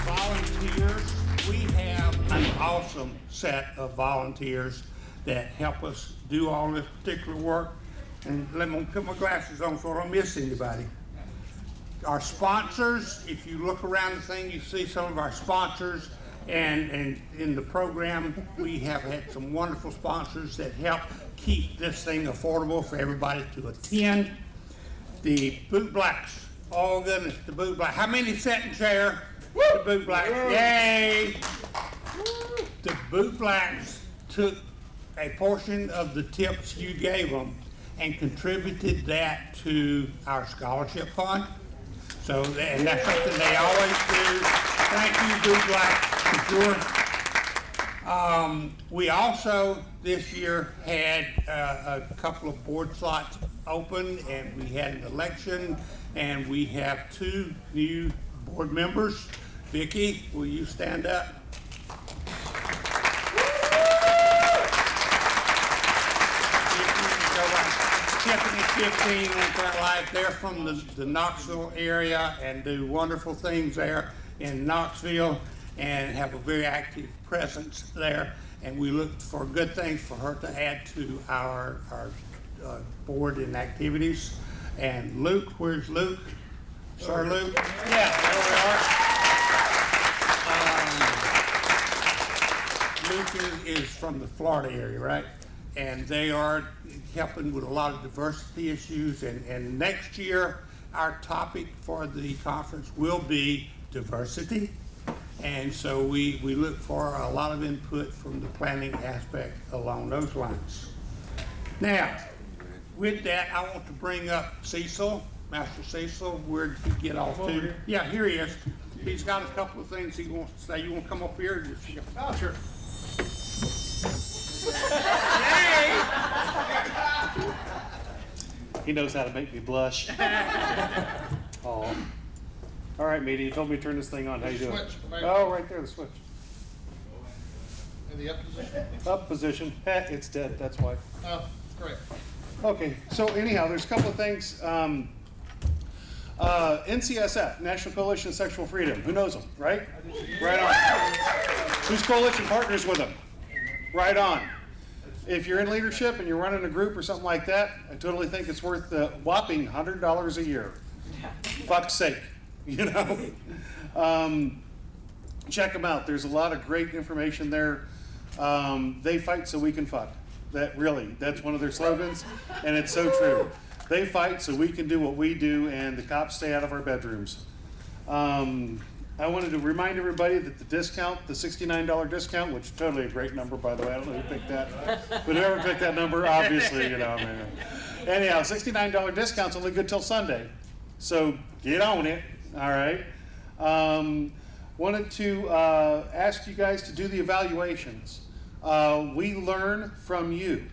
Volunteers, we have an awesome set of volunteers that help us do all this particular work. And let me put my glasses on so I don't miss anybody. Our sponsors, if you look around the thing, you see some of our sponsors, and in the program, we have had some wonderful sponsors that help keep this thing affordable for everybody to attend. The Boot Blacks, oh goodness, the Boot Blacks. How many sat in chair? The Boot Blacks, yay! The Boot Blacks took a portion of the tips you gave them and contributed that to our scholarship fund. So, and that's something they always do. Thank you, Boot Blacks, for sure. We also, this year, had a couple of board slots open, and we had an election, and we have 2 new board members. Vicki, will you stand up? Tiffany 15 Enthralled Life. They're from the Knoxville area and do wonderful things there in Knoxville and have a very active presence there. And we look for good things for her to add to our board and activities. And Luke, where's Luke? Sir Luke? Yeah, there we are. Luke is from the Florida area, right? And they are helping with a lot of diversity issues. And next year, our topic for the conference will be diversity. And so we look for a lot of input from the planning aspect along those lines. Now, with that, I want to bring up Cecil, Master Cecil. Where did he get off to? Yeah, here he is. He's got a couple of things he wants to say. You want to come up here? Oh, sure. Yay! He knows how to make me blush. Oh. All right, Meaty, you told me to turn this thing on. How you doing? Switch. Oh, right there, the switch. In the up position? Up position. It's dead, that's why. Oh, great. Okay, so anyhow, there's a couple of things. NCSF, National Coalition of Sexual Freedom. Who knows them, right? Right on. Who's coalition partners with them? Right on. If you're in leadership and you're running a group or something like that, I totally think it's worth the whopping $100 a year. Fuck's sake, you know? Check them out. There's a lot of great information there. They fight so we can fuck. That's one of their slogans, and it's so true. They fight so we can do what we do, and the cops stay out of our bedrooms. I wanted to remind everybody that the discount, the $69 discount, which is totally a great number, by the way. I don't know who picked that. But whoever picked that number, obviously, you know, man. Anyhow, $69 discount's only good till Sunday. So get on it, all right? Wanted to ask you guys to do the evaluations. We learn from you,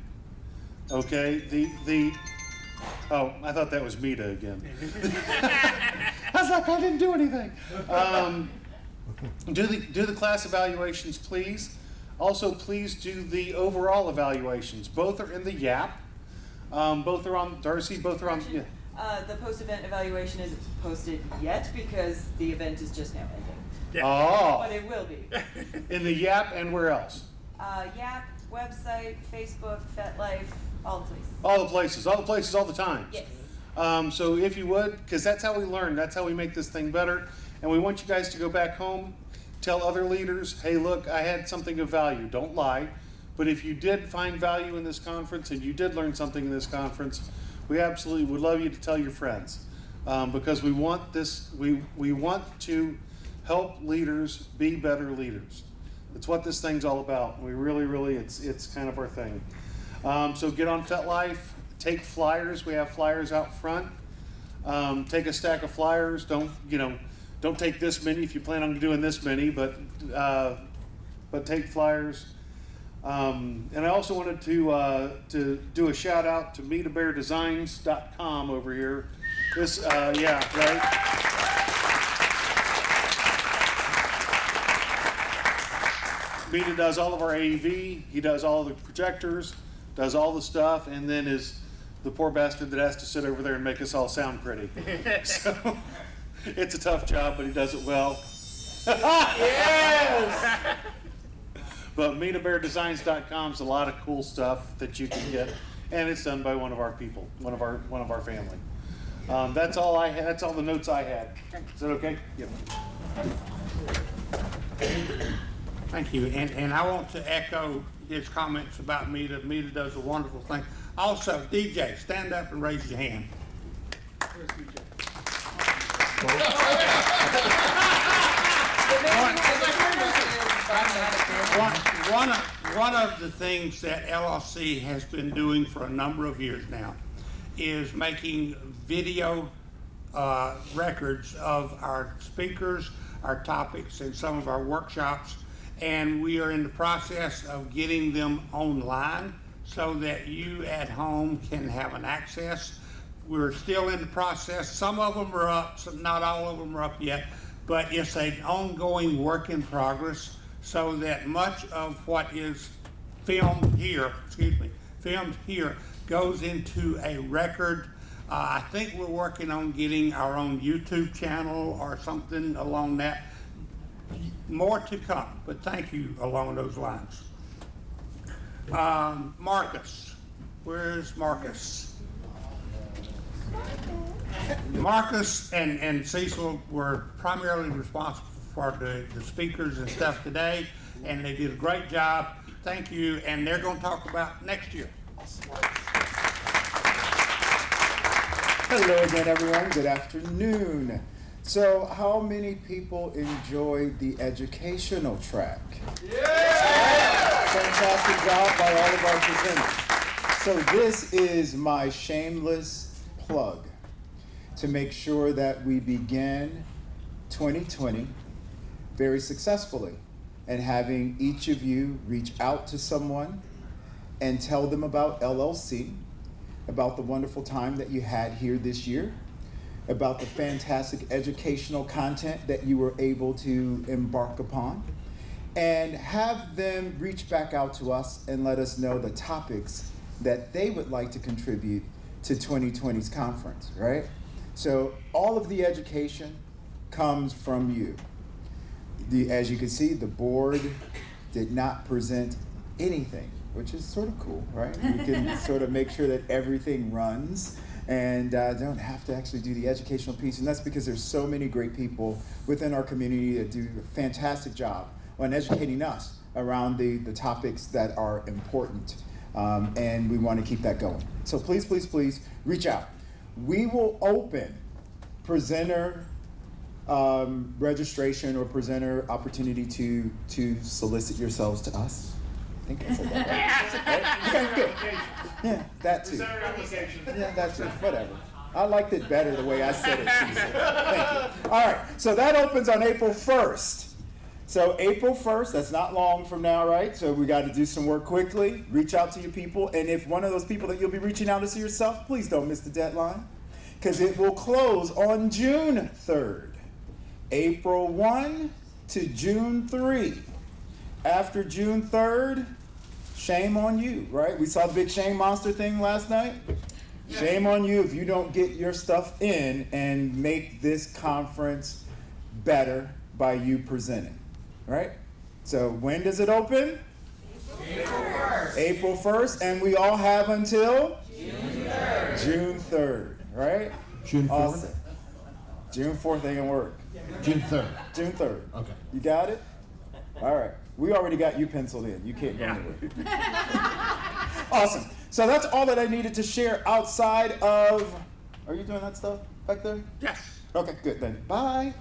okay? Oh, I thought that was Mita again. I was like, I didn't do anything. Do the class evaluations, please. Also, please do the overall evaluations. Both are in the YAP. Both are on, Darcy, both are on, yeah. The post-event evaluation isn't posted yet because the event is just now ending. Yeah. Oh. But it will be. In the YAP and where else? YAP, website, Facebook, FetLife, all the places. All the places, all the time. Yes. So if you would, because that's how we learn, that's how we make this thing better. And we want you guys to go back home, tell other leaders, hey, look, I had something of value. Don't lie. But if you did find value in this conference and you did learn something in this conference, we absolutely would love you to tell your friends. Because we want this, we want to help leaders be better leaders. It's what this thing's all about. We really, it's kind of our thing. So get on FetLife, take flyers. We have flyers out front. Take a stack of flyers. Don't take this many if you plan on doing this many, but take flyers. And I also wanted to do a shout out to MeetABearDesigns.com over here. This, yeah, right. Mita does all of our AEV, he does all the projectors, does all the stuff, and then is the poor bastard that has to sit over there and make us all sound pretty. So, it's a tough job, but he does it well. Yes! But MitaBearDesigns.com is a lot of cool stuff that you can get, and it's done by one of our people, one of our family. That's all I had. That's all the notes I had. Is that okay? Yep. Thank you, and I want to echo his comments about Mita. Mita does a wonderful thing. Also, DJ, stand up and raise your hand. Where's DJ? One of the things that LLC has been doing for a number of years now is making video records of our speakers, our topics, and some of our workshops. And we are in the process of getting them online so that you at home can have an access. We're still in the process. Some of them are up, not all of them are up yet, but it's an ongoing work in progress so that much of what is filmed here goes into a record. I think we're working on getting our own YouTube channel or something along that. More to come, but thank you along those lines. Marcus, where's Marcus? Marcus and Cecil were primarily responsible for the speakers and stuff today, and they did a great job. Thank you, and they're going to talk about next year. Hello again, everyone. Good afternoon. So, how many people enjoyed the educational track? Yeah! Fantastic job by all of our presenters. So, this is my shameless plug to make sure that we begin 2020 very successfully and having each of you reach out to someone and tell them about LLC, about the wonderful time that you had here this year, about the fantastic educational content that you were able to embark upon, and have them reach back out to us and let us know the topics that they would like to contribute to 2020's conference, right? So all of the education comes from you. As you can see, the board did not present anything, which is sort of cool, right? We can sort of make sure that everything runs and don't have to actually do the educational piece. And that's because there's so many great people within our community that do a fantastic job on educating us around the topics that are important. And we want to keep that going. So please, please, please reach out. We will open presenter registration or presenter opportunity to solicit yourselves to us. I think I said that right. Okay, good. Yeah, that too. Yeah, that's it. Whatever. I liked it better the way I said it, Cecil. Thank you. All right, so that opens on April 1st. So April 1st, that's not long from now, right? So we got to do some work quickly. Reach out to your people. And if one of those people that you'll be reaching out to see yourself, please don't miss the deadline, because it will close on June 3rd. April 1 to June 3. After June 3rd, shame on you, right? We saw the big shame monster thing last night. Shame on you if you don't get your stuff in and make this conference better by you presenting, right? So when does it open? April 1st. April 1st, and we all have until? June 3rd. June 3rd, right? June 4th? Awesome. June 4th ain't gonna work. June 3rd. June 3rd. Okay. You got it? All right. We already got you penciled in. You can't go anywhere. Awesome. So that's all that I needed to share outside of... Are you doing that stuff back there? Yes. Okay, good then. Bye.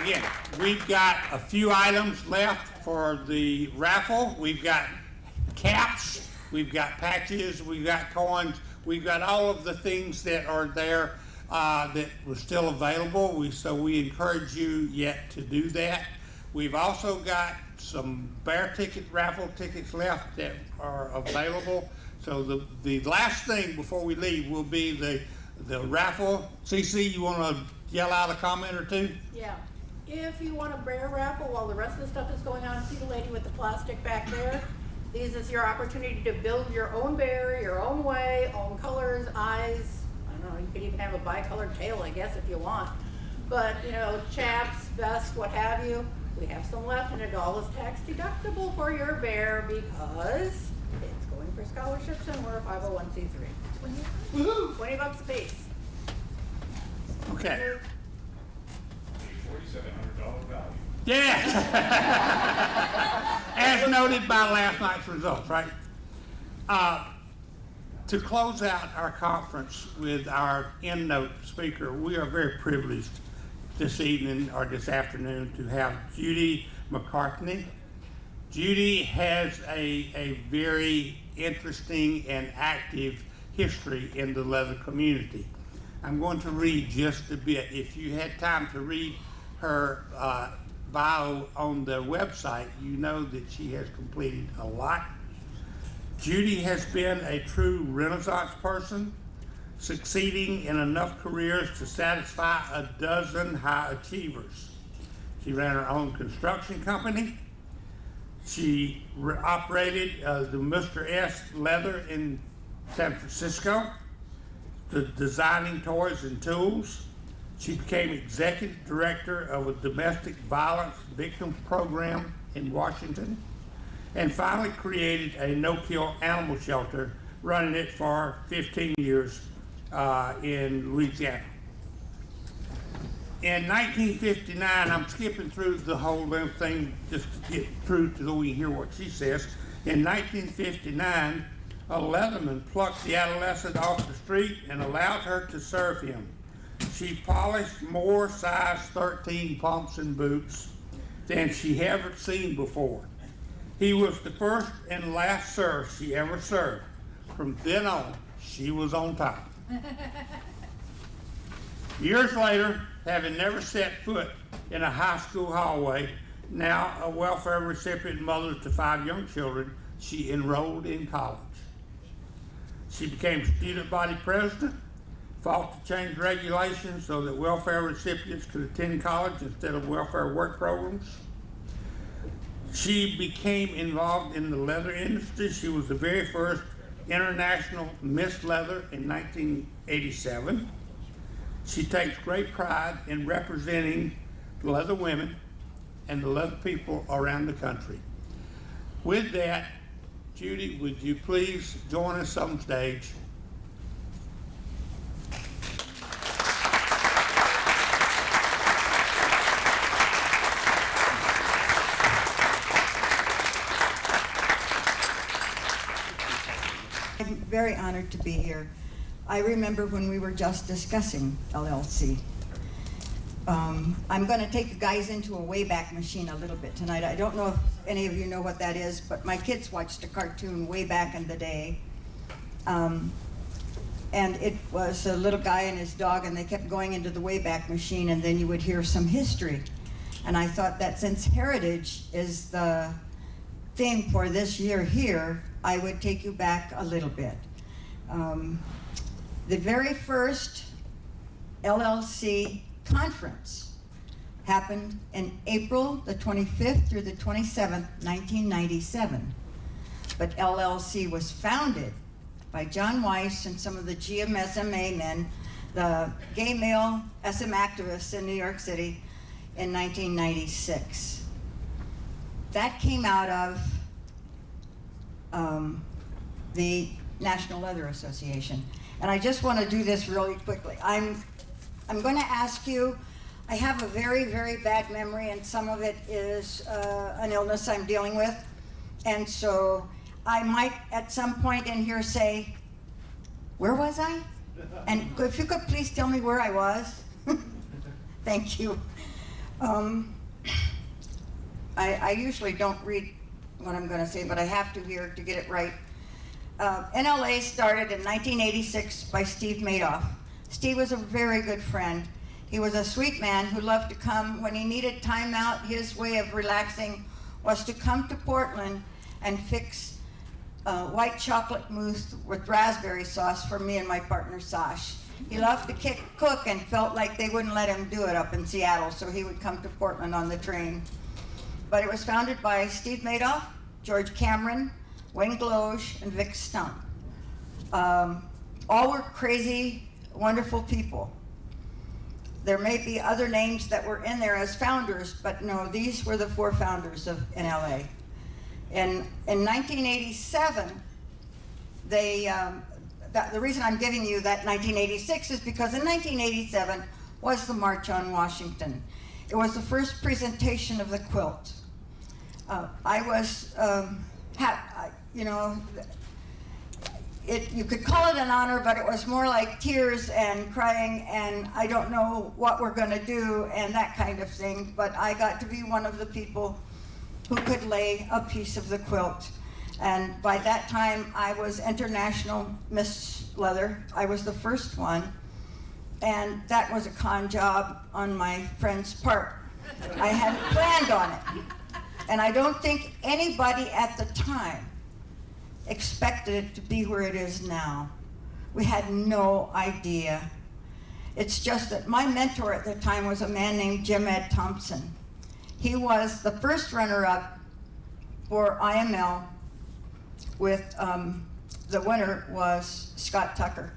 Again, we've got a few items left for the raffle. We've got caps, we've got patches, we've got coins, we've got all of the things that are there that were still available. So we encourage you yet to do that. We've also got some bear ticket raffle tickets left that are available. So the last thing before we leave will be the raffle. CC, you want to yell out a comment or two? Yeah. If you want a bear raffle while the rest of the stuff is going on, see the lady with the plastic back there? This is your opportunity to build your own bear, your own way, own colors, eyes. I don't know, you could even have a bicolored tail, I guess, if you want. But, you know, chaps, vest, what have you. We have some left, and it all is tax deductible for your bear because it's going for scholarships and we're a 501c3. Woohoo! $20 a piece. Okay. $4,700 value. Yeah. As noted by last night's results, right? To close out our conference with our endnote speaker, we are very privileged this evening or this afternoon to have Judy McCarthey. Judy has a very interesting and active history in the leather community. I'm going to read just a bit. If you had time to read her bio on the website, you know that she has completed a lot. Judy has been a true Renaissance person, succeeding in enough careers to satisfy a dozen high achievers. She ran her own construction company. She operated the Mr. S Leather in San Francisco, designing toys and tools. She became executive director of a domestic violence victims program in Washington, and finally created a no-kill animal shelter, running it for 15 years in Louisiana. In 1959, I'm skipping through the whole damn thing just to get through so we can hear what she says. In 1959, a Leatherman plucked the adolescent off the street and allowed her to serve him. She polished more size 13 pumps and boots than she ever seen before. He was the first and last serf she ever served. From then on, she was on top. Years later, having never set foot in a high school hallway, now a welfare recipient mother to 5 young children, she enrolled in college. She became student body president, fought to change regulations so that welfare recipients could attend college instead of welfare work programs. She became involved in the leather industry. She was the very first international Miss Leather in 1987. She takes great pride in representing the leather women and the leather people around the country. With that, Judy, would you please join us on stage? I'm very honored to be here. I remember when we were just discussing LLC. I'm going to take you guys into a Wayback Machine a little bit tonight. I don't know if any of you know what that is, but my kids watched a cartoon way back in the day. And it was a little guy and his dog, and they kept going into the Wayback Machine, and then you would hear some history. And I thought that since heritage is the theme for this year here, I would take you back a little bit. The very first LLC conference happened in April the 25th through the 27th, 1997. But LLC was founded by John Weiss and some of the GMSMA men, the gay male SM activists in New York City in 1996. That came out of the National Leather Association. And I just want to do this really quickly. I'm going to ask you, I have a very, very bad memory, and some of it is an illness I'm dealing with. And so I might at some point in here say, where was I? And if you could please tell me where I was. Thank you. I usually don't read what I'm going to say, but I have to here to get it right. NLA started in 1986 by Steve Madoff. Steve was a very good friend. He was a sweet man who loved to come when he needed time out. His way of relaxing was to come to Portland and fix white chocolate mousse with raspberry sauce for me and my partner Sash. He loved to cook and felt like they wouldn't let him do it up in Seattle, so he would come to Portland on the train. But it was founded by Steve Madoff, George Cameron, Wayne Gloge, and Vic Stump. All were crazy, wonderful people. There may be other names that were in there as founders, but no, these were the 4 founders of NLA. In 1987, the reason I'm giving you that 1986 is because in 1987 was the March on Washington. It was the first presentation of the quilt. You could call it an honor, but it was more like tears and crying and I don't know what we're gonna do and that kind of thing. But I got to be one of the people who could lay a piece of the quilt. And by that time, I was International Miss Leather. I was the first one. And that was a con job on my friend's part. I hadn't planned on it. And I don't think anybody at the time expected it to be where it is now. We had no idea. It's just that my mentor at the time was a man named Jim Ed Thompson. He was the first runner-up for IML with, the winner was Scott Tucker.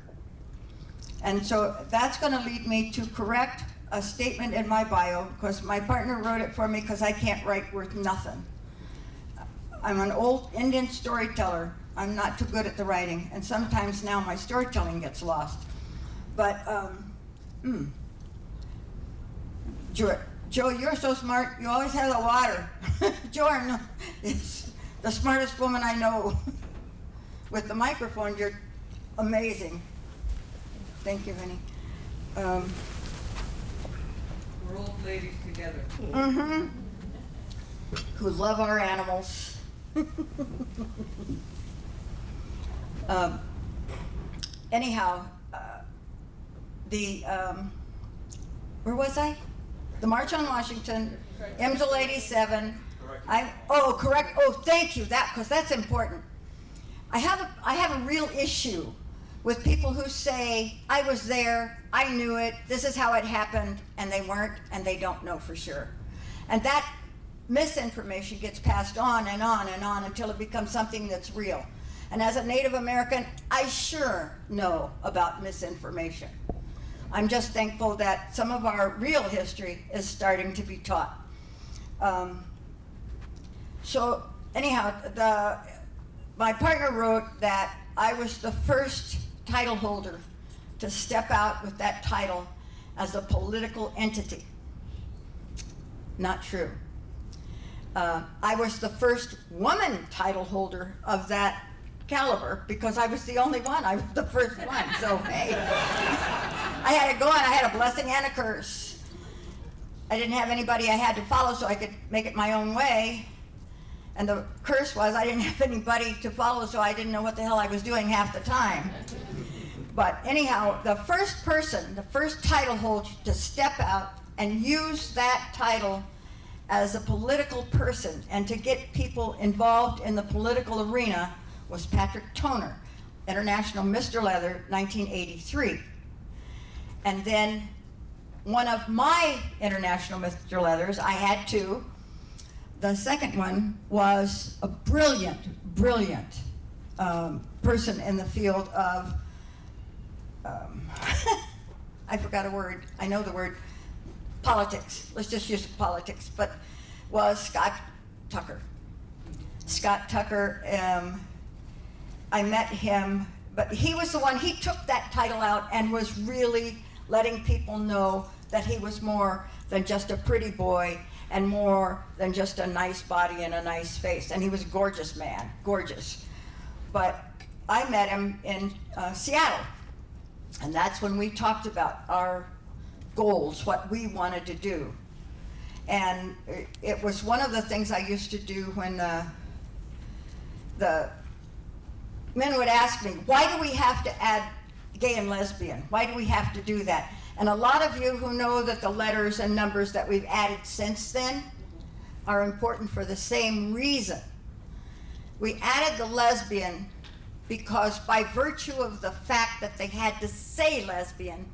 And so that's gonna lead me to correct a statement in my bio, because my partner wrote it for me because I can't write worth nothing. I'm an old Indian storyteller. I'm not too good at the writing, and sometimes now my storytelling gets lost. But, Joe, you're so smart. You always have the water. Jordan is the smartest woman I know. With the microphone, you're amazing. Thank you, honey. We're old ladies together. Mm-hmm. Who love our animals. Anyhow, where was I? The March on Washington, IMSL 87. Correct. Oh, thank you. Because that's important. I have a real issue with people who say, I was there, I knew it, this is how it happened, and they weren't, and they don't know for sure. And that misinformation gets passed on and on and on until it becomes something that's real. And as a Native American, I sure know about misinformation. I'm just thankful that some of our real history is starting to be taught. So anyhow, my partner wrote that I was the first title holder to step out with that title as a political entity. Not true. I was the first woman title holder of that caliber because I was the only one. I was the first one. So hey, I had to go and I had a blessing and a curse. I didn't have anybody I had to follow so I could make it my own way. And the curse was I didn't have anybody to follow, so I didn't know what the hell I was doing half the time. But anyhow, the first person, the first title holder to step out and use that title as a political person and to get people involved in the political arena was Patrick Toner, International Mr. Leather, 1983. And then one of my International Mr. Leathers, I had two. The second one was a brilliant person in the field of, I forgot a word, I know the word, politics, let's just use politics, but was Scott Tucker. Scott Tucker, I met him, but he was the one, he took that title out and was really letting people know that he was more than just a pretty boy and more than just a nice body and a nice face. And he was a gorgeous man, gorgeous. But I met him in Seattle. And that's when we talked about our goals, what we wanted to do. And it was one of the things I used to do when the men would ask me, why do we have to add gay and lesbian? Why do we have to do that? And a lot of you who know that the letters and numbers that we've added since then are important for the same reason. We added the lesbian because by virtue of the fact that they had to say lesbian,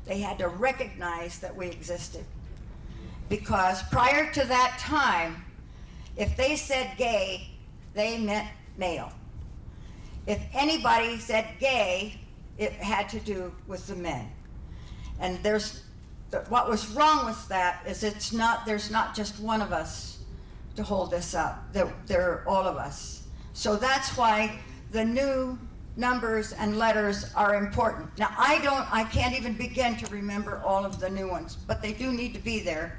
they had to recognize that we existed. Because prior to that time, if they said gay, they meant male. If anybody said gay, it had to do with the men. And what was wrong with that is there's not just one of us to hold this up. There are all of us. So that's why the new numbers and letters are important. Now I can't even begin to remember all of the new ones, but they do need to be there.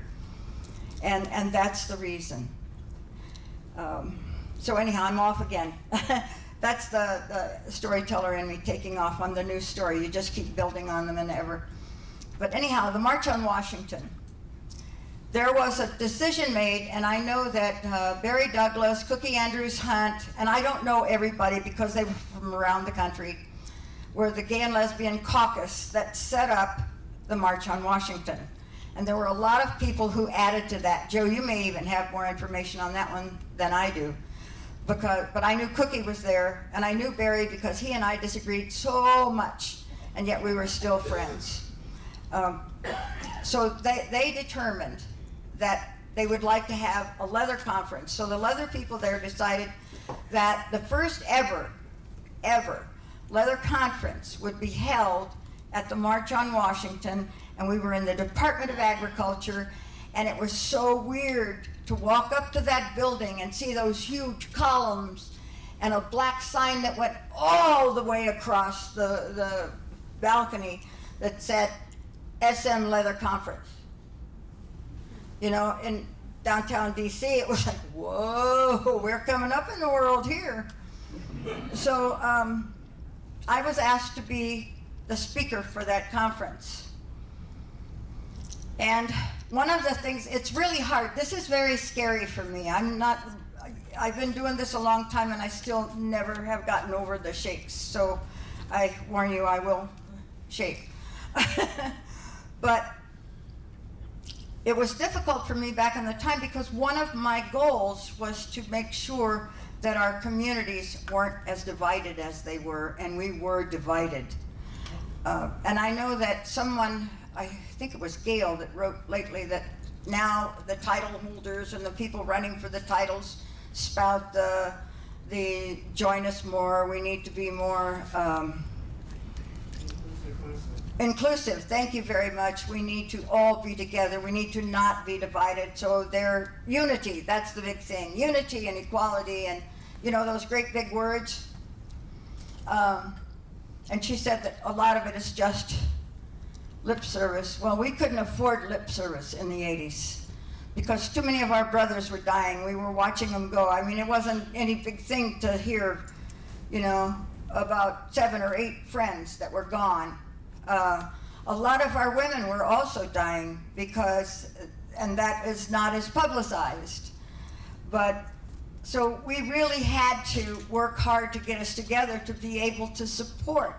And that's the reason. So anyhow, I'm off again. That's the storyteller in me taking off on the new story. You just keep building on them and ever. But anyhow, the March on Washington. There was a decision made, and I know that Barry Douglas, Cookie Andrews Hunt, and I don't know everybody because they were from around the country, were the Gay and Lesbian Caucus that set up the March on Washington. And there were a lot of people who added to that. Joe, you may even have more information on that one than I do. But I knew Cookie was there, and I knew Barry because he and I disagreed so much, and yet we were still friends. So they determined that they would like to have a leather conference. So the leather people there decided that the first ever leather conference would be held at the March on Washington, and we were in the Department of Agriculture, and it was so weird to walk up to that building and see those huge columns and a black sign that went all the way across the balcony that said SM Leather Conference. You know, in downtown DC, it was like, whoa, we're coming up in the world here. So I was asked to be the speaker for that conference. And one of the things, it's really hard. This is very scary for me. I've been doing this a long time and I still never have gotten over the shakes. So I warn you, I will shake. But it was difficult for me back in the time because one of my goals was to make sure that our communities weren't as divided as they were, and we were divided. And I know that someone, I think it was Gail, that wrote lately that now the title holders and the people running for the titles spout the join us more, we need to be more inclusive. Thank you very much. We need to all be together. We need to not be divided. So their unity, that's the big thing. Unity and equality and, you know, those great big words. And she said that a lot of it is just lip service. Well, we couldn't afford lip service in the 80s because too many of our brothers were dying. We were watching them go. I mean, it wasn't any big thing to hear, you know, about 7 or 8 friends that were gone. A lot of our women were also dying because, and that is not as publicized. But so we really had to work hard to get us together to be able to support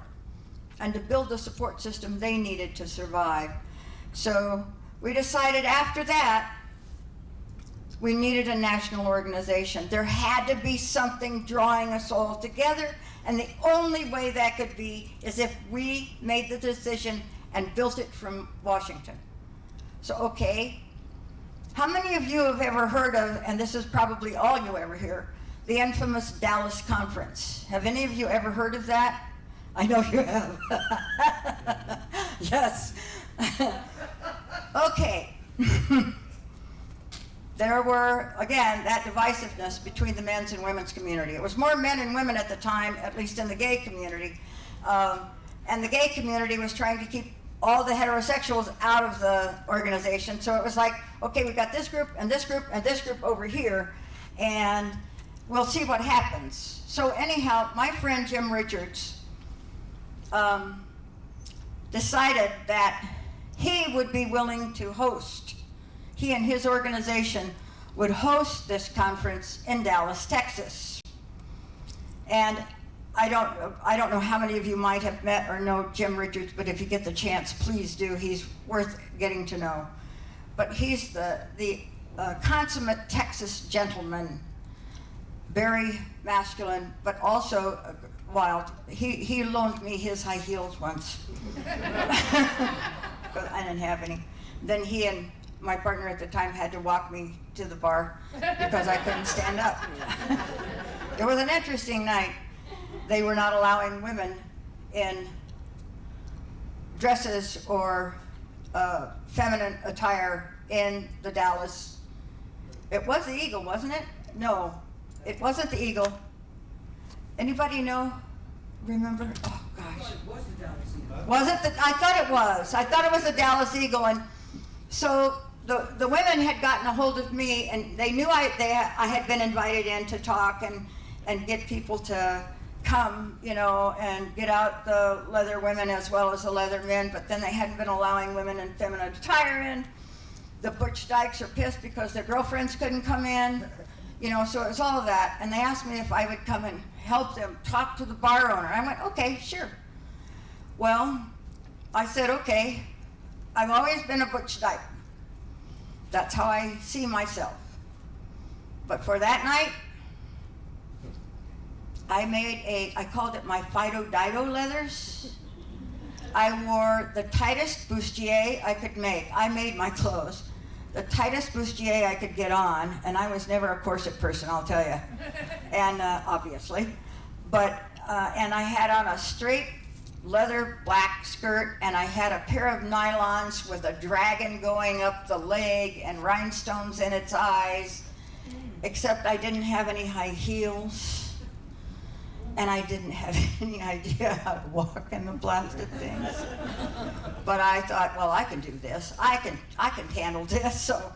and to build the support system they needed to survive. So we decided after that we needed a national organization. There had to be something drawing us all together, and the only way that could be is if we made the decision and built it from Washington. So, okay, how many of you have ever heard of, and this is probably all you ever hear, the infamous Dallas Conference? Have any of you ever heard of that? I know you have. Yes. Okay. There were, again, that divisiveness between the men's and women's community. It was more men and women at the time, at least in the gay community. And the gay community was trying to keep all the heterosexuals out of the organization. So it was like, okay, we've got this group and this group and this group over here, and we'll see what happens. So anyhow, my friend Jim Richards decided that he would be willing to host, he and his organization would host this conference in Dallas, Texas. And I don't know how many of you might have met or know Jim Richards, but if you get the chance, please do. He's worth getting to know. But he's the consummate Texas gentleman very masculine, but also wild. He loaned me his high heels once. But I didn't have any. Then he and my partner at the time had to walk me to the bar because I couldn't stand up. It was an interesting night. They were not allowing women in dresses or feminine attire in the Dallas. It was the Eagle, wasn't it? No, it wasn't the Eagle. Anybody know? Remember? Oh gosh. Was it the, I thought it was. I thought it was the Dallas Eagle. And so the women had gotten a hold of me, and they knew I had been invited in to talk and get people to come, you know, and get out the leather women as well as the leather men, but then they hadn't been allowing women in feminine attire in. The Butch Dykes are pissed because their girlfriends couldn't come in, you know, so it was all of that. And they asked me if I would come and help them talk to the bar owner. I went, okay, sure. Well, I said, okay, I've always been a Butch Dyke. That's how I see myself. But for that night, I called it my Fido Dido leathers. I wore the tightest bustier I could make. I made my clothes. The tightest bustier I could get on, and I was never a corset person, I'll tell you, and obviously. But, and I had on a straight leather black skirt, and I had a pair of nylons with a dragon going up the leg and rhinestones in its eyes, except I didn't have any high heels. And I didn't have any idea how to walk in the blasted things. But I thought, well, I can do this. I can handle this. So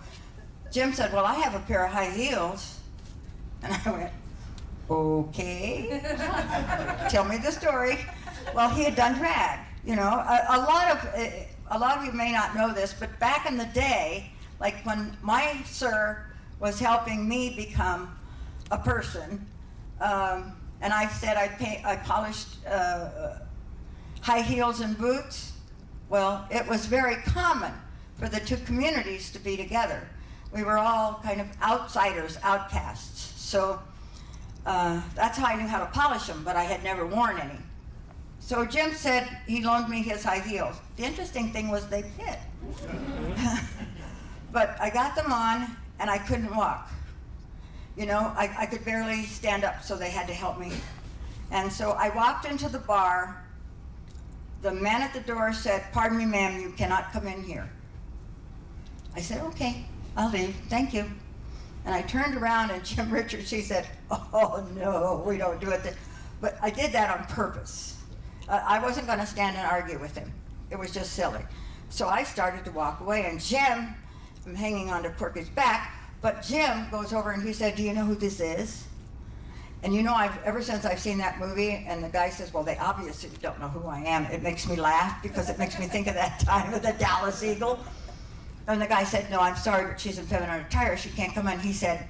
Jim said, well, I have a pair of high heels. And I went, okay. Tell me the story. Well, he had done drag. You know, a lot of you may not know this, but back in the day, like when my sir was helping me become a person, and I said I polished high heels and boots. Well, it was very common for the two communities to be together. We were all kind of outsiders, outcasts. So that's how I knew how to polish them, but I had never worn any. So Jim said he loaned me his high heels. The interesting thing was they fit. But I got them on and I couldn't walk. You know, I could barely stand up, so they had to help me. And so I walked into the bar. The man at the door said, pardon me, ma'am, you cannot come in here. I said, okay, I'll leave, thank you. And I turned around and Jim Richards, he said, oh no, we don't do it. But I did that on purpose. I wasn't gonna stand and argue with him. It was just silly. So I started to walk away, and Jim, I'm hanging on to Porky's back, but Jim goes over and he said, do you know who this is? And you know, ever since I've seen that movie, and the guy says, well, they obviously don't know who I am, it makes me laugh because it makes me think of that time of the Dallas Eagle. And the guy said, no, I'm sorry, but she's in feminine attire, she can't come in. He said,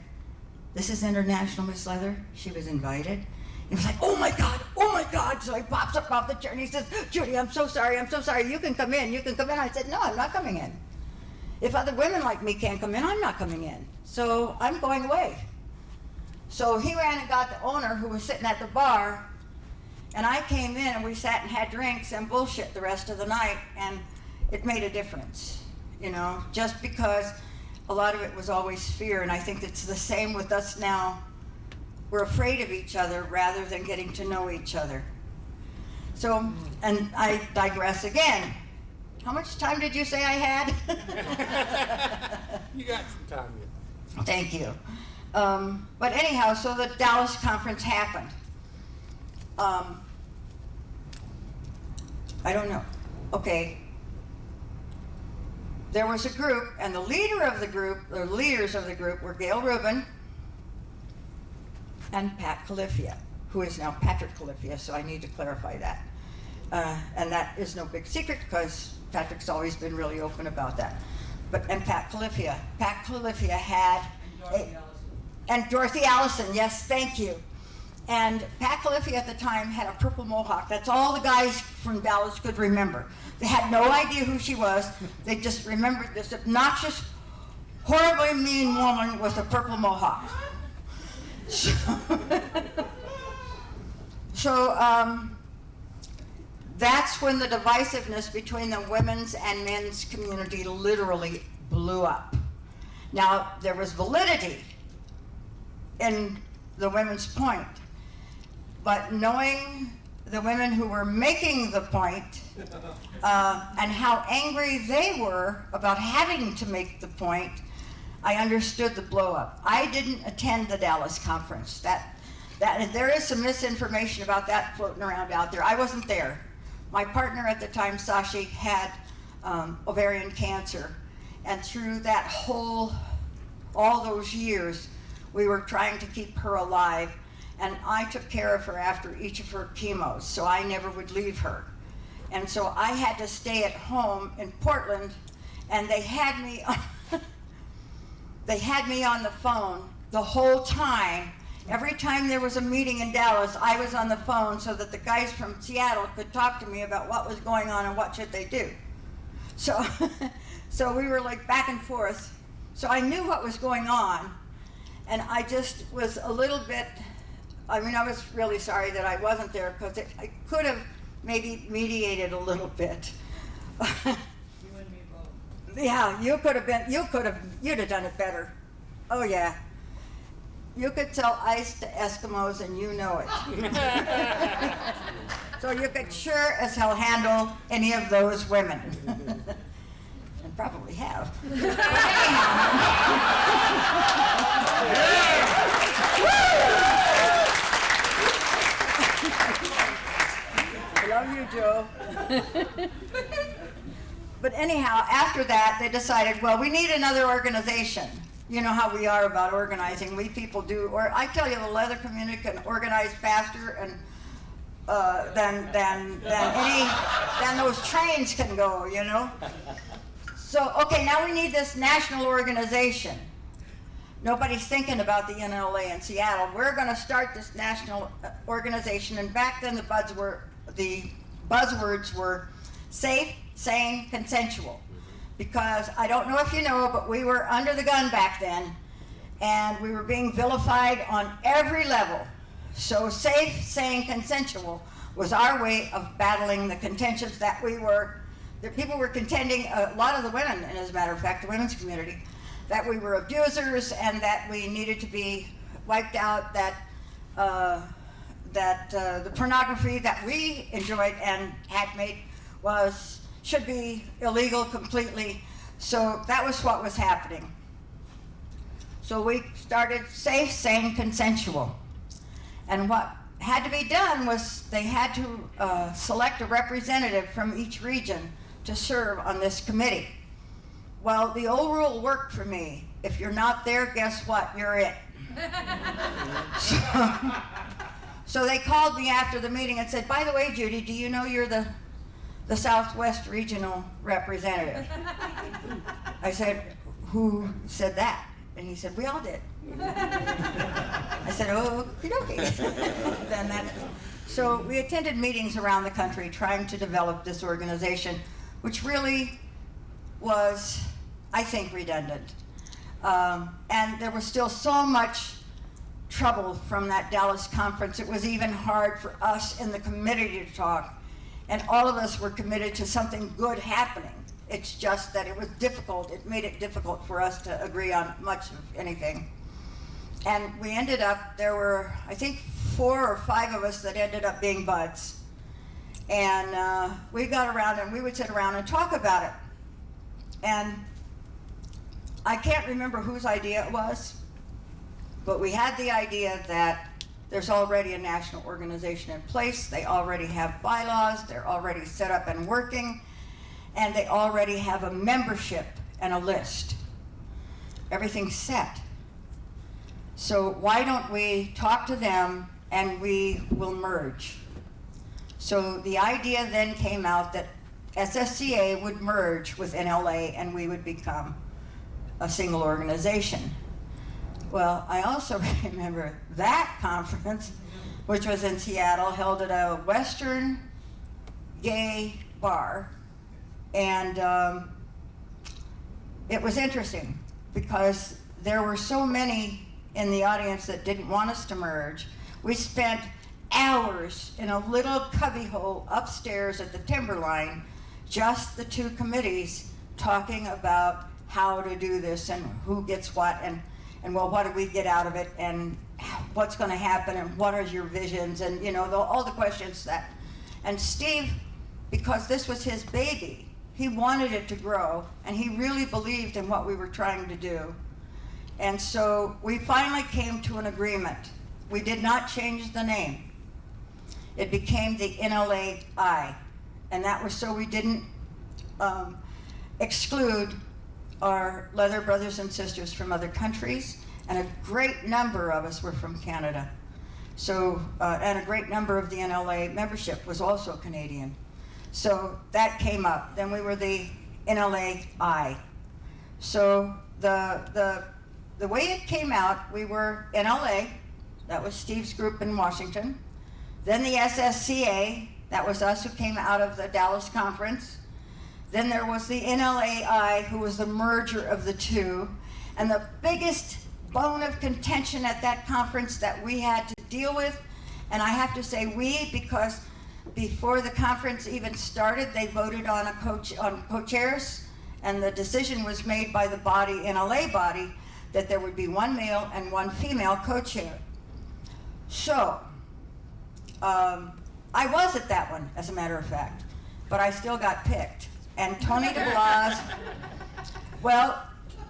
this is International Miss Leather, she was invited. He was like, oh my God. So he pops up off the chair and he says, Judy, I'm so sorry, you can come in. I said, no, I'm not coming in. If other women like me can't come in, I'm not coming in. So I'm going away. So he ran and got the owner who was sitting at the bar, and I came in and we sat and had drinks and bullshit the rest of the night, and it made a difference, you know, just because a lot of it was always fear, and I think it's the same with us now. We're afraid of each other rather than getting to know each other. So, and I digress again. How much time did you say I had? You got some time yet. Thank you. But anyhow, so the Dallas conference happened. I don't know. Okay. There was a group, and the leader of the group, the leaders of the group were Gail Rubin and Pat Califia, who is now Patrick Califia, so I need to clarify that. And that is no big secret because Patrick's always been really open about that. And Pat Califia. Pat Califia had and Dorothy Allison, yes, thank you. And Pat Califia at the time had a purple mohawk. That's all the guys from Dallas could remember. They had no idea who she was. They just remembered this obnoxious, horribly mean woman with a purple mohawk. So that's when the divisiveness between the women's and men's community literally blew up. Now, there was validity in the women's point, but knowing the women who were making the point and how angry they were about having to make the point, I understood the blow up. I didn't attend the Dallas conference. There is some misinformation about that floating around out there. I wasn't there. My partner at the time, Sashi, had ovarian cancer, and through that all those years, we were trying to keep her alive, and I took care of her after each of her chemos, so I never would leave her. And so I had to stay at home in Portland, and they had me on the phone the whole time. Every time there was a meeting in Dallas, I was on the phone so that the guys from Seattle could talk to me about what was going on and what should they do. So, so we were like back and forth. So I knew what was going on, and I just was a little bit, I was really sorry that I wasn't there, because I could have maybe mediated a little bit. You and me both. Yeah, you'd have done it better. Oh yeah. You could sell ice to Eskimos and you know it. So you could sure as hell handle any of those women. And probably have. I love you, Joe. But anyhow, after that, they decided, well, we need another organization. You know how we are about organizing. We people do, or I tell you, the leather community can organize faster and than those trains can go, you know. So okay, now we need this national organization. Nobody's thinking about the NLA in Seattle. We're going to start this national organization, and back then the buzzwords were safe, sane, consensual. Because I don't know if you know, but we were under the gun back then, and we were being vilified on every level. So safe, sane, consensual was our way of battling the contentions that people were contending, a lot of the women, and as a matter of fact, the women's community, that we were abusers and that we needed to be wiped out, that the pornography that we enjoyed and had made should be illegal completely. So that was what was happening. So we started safe, sane, consensual. And what had to be done was they had to select a representative from each region to serve on this committee. Well, the old rule worked for me. If you're not there, guess what? You're it. So they called me after the meeting and said, by the way, Judy, do you know you're the Southwest Regional Representative? I said, who said that? And he said, we all did. I said, oh, okay. So we attended meetings around the country trying to develop this organization, which really was, I think, redundant. And there was still so much trouble from that Dallas conference. It was even hard for us in the committee to talk. And all of us were committed to something good happening. It's just that it was difficult. It made it difficult for us to agree on much of anything. And we ended up, there were, I think, 4 or 5 of us that ended up being buds. And we got around and we would sit around and talk about it. And I can't remember whose idea it was, but we had the idea that there's already a national organization in place. They already have bylaws. They're already set up and working. And they already have a membership and a list. Everything's set. So why don't we talk to them and we will merge? So the idea then came out that SSCA would merge with NLA and we would become a single organization. Well, I also remember that conference, which was in Seattle, held at a Western gay bar. And it was interesting because there were so many in the audience that didn't want us to merge. We spent hours in a little cubbyhole upstairs at the Timberline, just the two committees, talking about how to do this and who gets what, and well, what do we get out of it, and what's going to happen, and what are your visions, and you know, all the questions that. And Steve, because this was his baby, he wanted it to grow, and he really believed in what we were trying to do. And so we finally came to an agreement. We did not change the name. It became the NLAI, and that was so we didn't exclude our leather brothers and sisters from other countries, and a great number of us were from Canada. So, and a great number of the NLA membership was also Canadian. So that came up. Then we were the NLAI. So the way it came out, we were NLA, that was Steve's group in Washington. Then the SSCA, that was us who came out of the Dallas conference. Then there was the NLAI, who was the merger of the two. And the biggest bone of contention at that conference that we had to deal with, and I have to say we, because before the conference even started, they voted on co-chairs, and the decision was made by the body, NLA body, that there would be one male and one female co-chair. So, I was at that one, as a matter of fact, but I still got picked. And Tony DeBlas, well,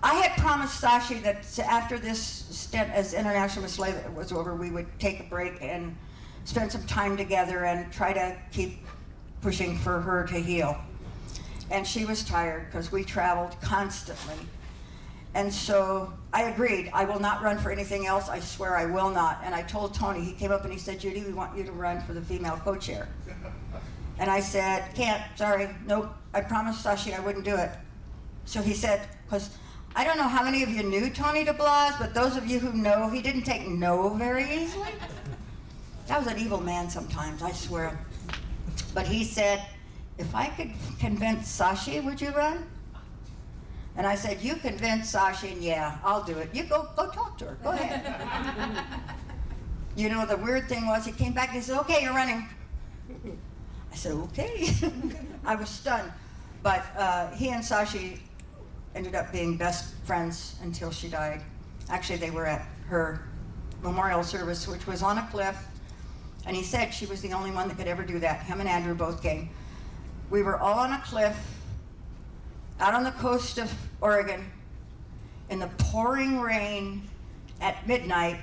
I had promised Sashi that after this stint as International Miss Slave was over, we would take a break and spend some time together and try to keep pushing for her to heal. And she was tired because we traveled constantly. And so I agreed, I will not run for anything else, I swear I will not. And I told Tony, he came up and he said, Judy, we want you to run for the female co-chair. And I said, can't, sorry, nope, I promised Sashi I wouldn't do it. So he said, because I don't know how many of you knew Tony DeBlas, but those of you who know, he didn't take no very easily. That was an evil man sometimes, I swear. But he said, if I could convince Sashi, would you run? And I said, you convince Sashi, and yeah, I'll do it. You go talk to her, go ahead. You know, the weird thing was, he came back and he said, okay, you're running. I said, okay. I was stunned. But he and Sashi ended up being best friends until she died. Actually, they were at her memorial service, which was on a cliff. And he said she was the only one that could ever do that. Him and Andrew both came. We were all on a cliff out on the coast of Oregon in the pouring rain at midnight,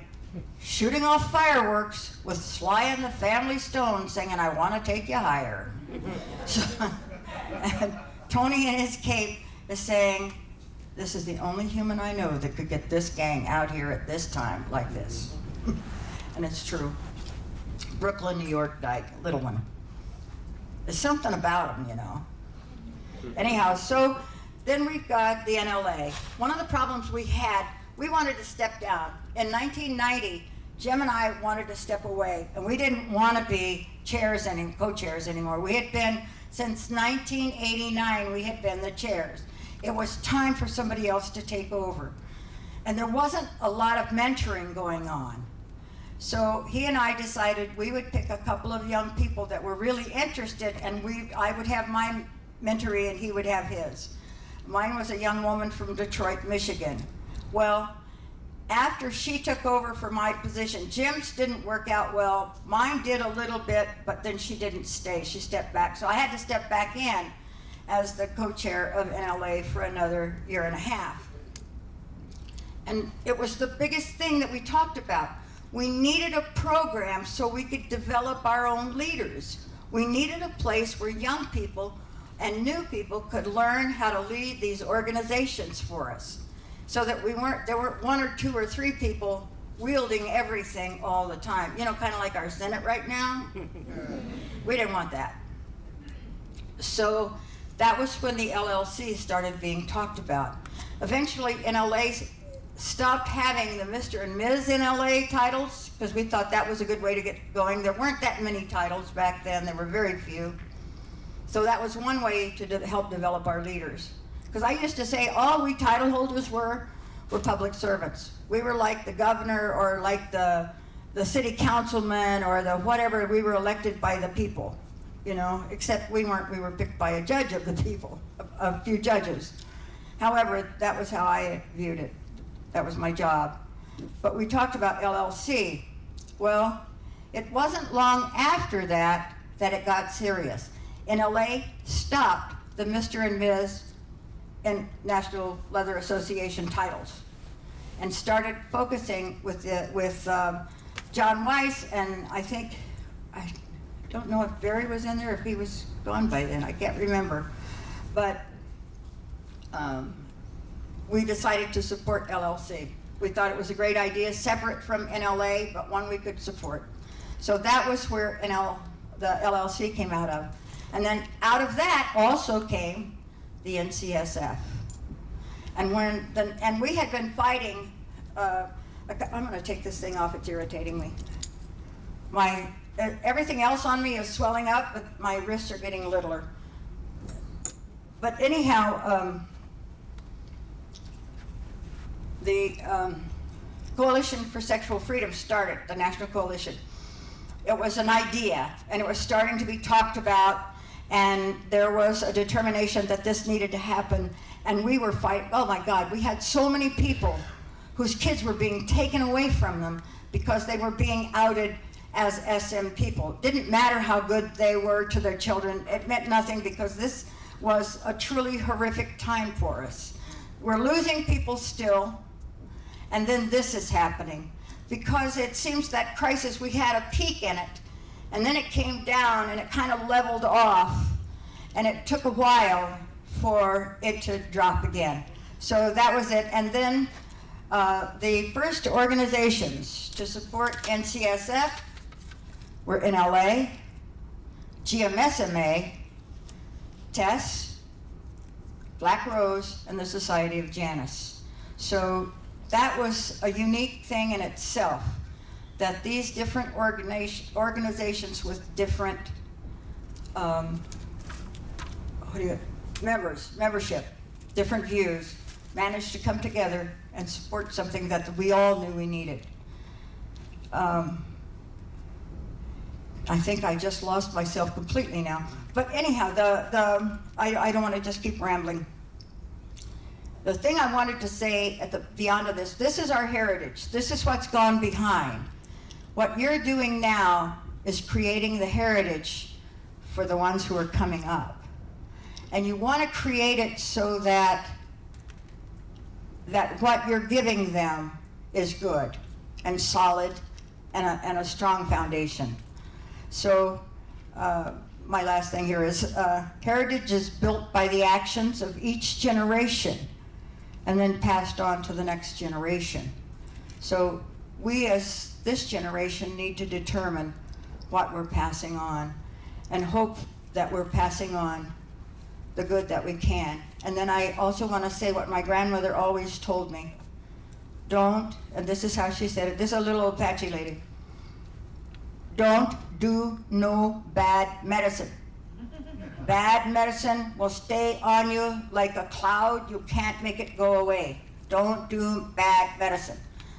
shooting off fireworks with Sly and the Family Stone singing, I want to take you higher. So, and Tony in his cape is saying, this is the only human I know that could get this gang out here at this time like this. And it's true. Brooklyn, New York dyke, little one. There's something about them, you know. Anyhow, so then we've got the NLA. One of the problems we had, we wanted to step down. In 1990, Jim and I wanted to step away, and we didn't want to be co-chairs anymore. We had been, since 1989, we had been the chairs. It was time for somebody else to take over. And there wasn't a lot of mentoring going on. So he and I decided we would pick a couple of young people that were really interested, and I would have my mentoree and he would have his. Mine was a young woman from Detroit, Michigan. Well, after she took over for my position, Jim's didn't work out well. Mine did a little bit, but then she didn't stay. She stepped back. So I had to step back in as the co-chair of NLA for another year and a half. And it was the biggest thing that we talked about. We needed a program so we could develop our own leaders. We needed a place where young people and new people could learn how to lead these organizations for us, so that there weren't one or two or three people wielding everything all the time. You know, kind of like our Senate right now. We didn't want that. So that was when the LLC started being talked about. Eventually, NLA stopped having the Mr. and Ms. NLA titles because we thought that was a good way to get going. There weren't that many titles back then. There were very few. So that was one way to help develop our leaders. Because I used to say all we title holders were public servants. We were like the governor or like the city councilman or the whatever. We were elected by the people, you know, except we weren't. We were picked by a judge of the people, a few judges. However, that was how I viewed it. That was my job. But we talked about LLC. Well, it wasn't long after that it got serious. NLA stopped the Mr. and Ms. and National Leather Association titles and started focusing with John Weiss, and I don't know if Barry was in there, if he was gone by then, I can't remember. But we decided to support LLC. We thought it was a great idea, separate from NLA, but one we could support. So that was where the LLC came out of. And then out of that also came the NCSF. And we had been fighting, I'm gonna take this thing off, it's irritating me. Everything else on me is swelling up, but my wrists are getting littler. But anyhow, the Coalition for Sexual Freedom started, the National Coalition. It was an idea, and it was starting to be talked about, and there was a determination that this needed to happen, and we were fighting. Oh my God, we had so many people whose kids were being taken away from them because they were being outed as SM people. Didn't matter how good they were to their children. It meant nothing because this was a truly horrific time for us. We're losing people still, and then this is happening. Because it seems that crisis, we had a peak in it, and then it came down and it kind of leveled off, and it took a while for it to drop again. So that was it. And then the first organizations to support NCSF were NLA, GMSMA, TESS, Black Rose, and the Society of Janus. So that was a unique thing in itself, that these different organizations with different membership, different views, managed to come together and support something that we all knew we needed. I think I just lost myself completely now. But anyhow, I don't want to just keep rambling. The thing I wanted to say beyond of this is our heritage. This is what's gone behind. What you're doing now is creating the heritage for the ones who are coming up. And you want to create it so that what you're giving them is good and solid and a strong foundation. So my last thing here is heritage is built by the actions of each generation and then passed on to the next generation. So we as this generation need to determine what we're passing on and hope that we're passing on the good that we can. And then I also want to say what my grandmother always told me. Don't, and this is how she said it, this is a little Apache lady. Don't do no bad medicine. Bad medicine will stay on you like a cloud. You can't make it go away. Don't do bad medicine.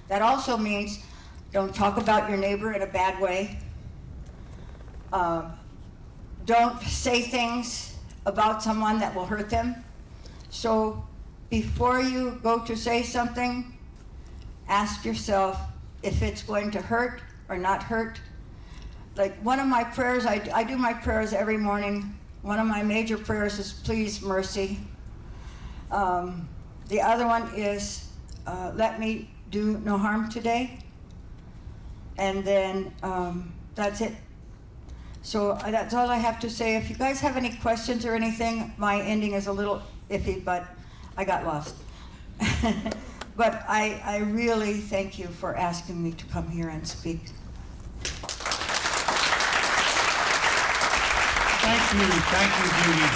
That also means don't talk about your neighbor in a bad way. Don't say things about someone that will hurt them. So before you go to say something, ask yourself if it's going to hurt or not hurt. Like one of my prayers, I do my prayers every morning. One of my major prayers is please mercy. The other one is let me do no harm today. And then that's it. So that's all I have to say. If you guys have any questions or anything, my ending is a little iffy, but I got lost. But I really thank you for asking me to come here and speak. Thank you, Judy.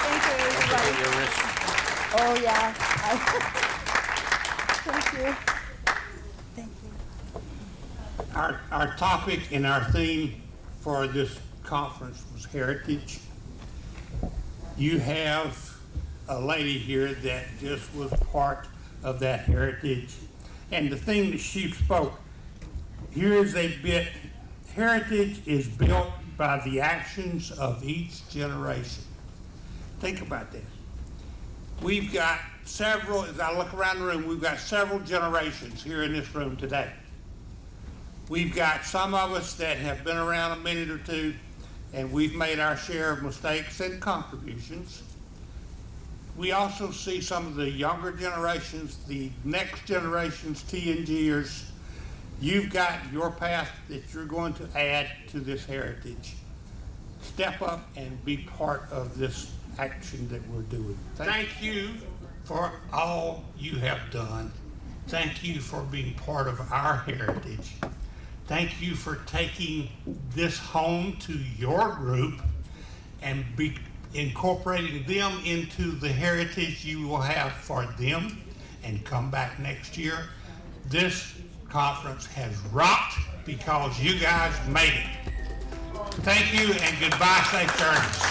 Thank you, everybody. Oh, yeah. Thank you. Thank you. Our topic and our theme for this conference was heritage. You have a lady here that just was part of that heritage. And the thing that she spoke, here is a bit, heritage is built by the actions of each generation. Think about this. We've got several, as I look around the room, we've got several generations here in this room today. We've got some of us that have been around a minute or two, and we've made our share of mistakes and contributions. We also see some of the younger generations, the next generations, T and Gers. You've got your path that you're going to add to this heritage. Step up and be part of this action that we're doing. Thank you for all you have done. Thank you for being part of our heritage. Thank you for taking this home to your group and incorporating them into the heritage you will have for them and come back next year. This conference has rocked because you guys made it. Thank you and goodbye, safe journeys.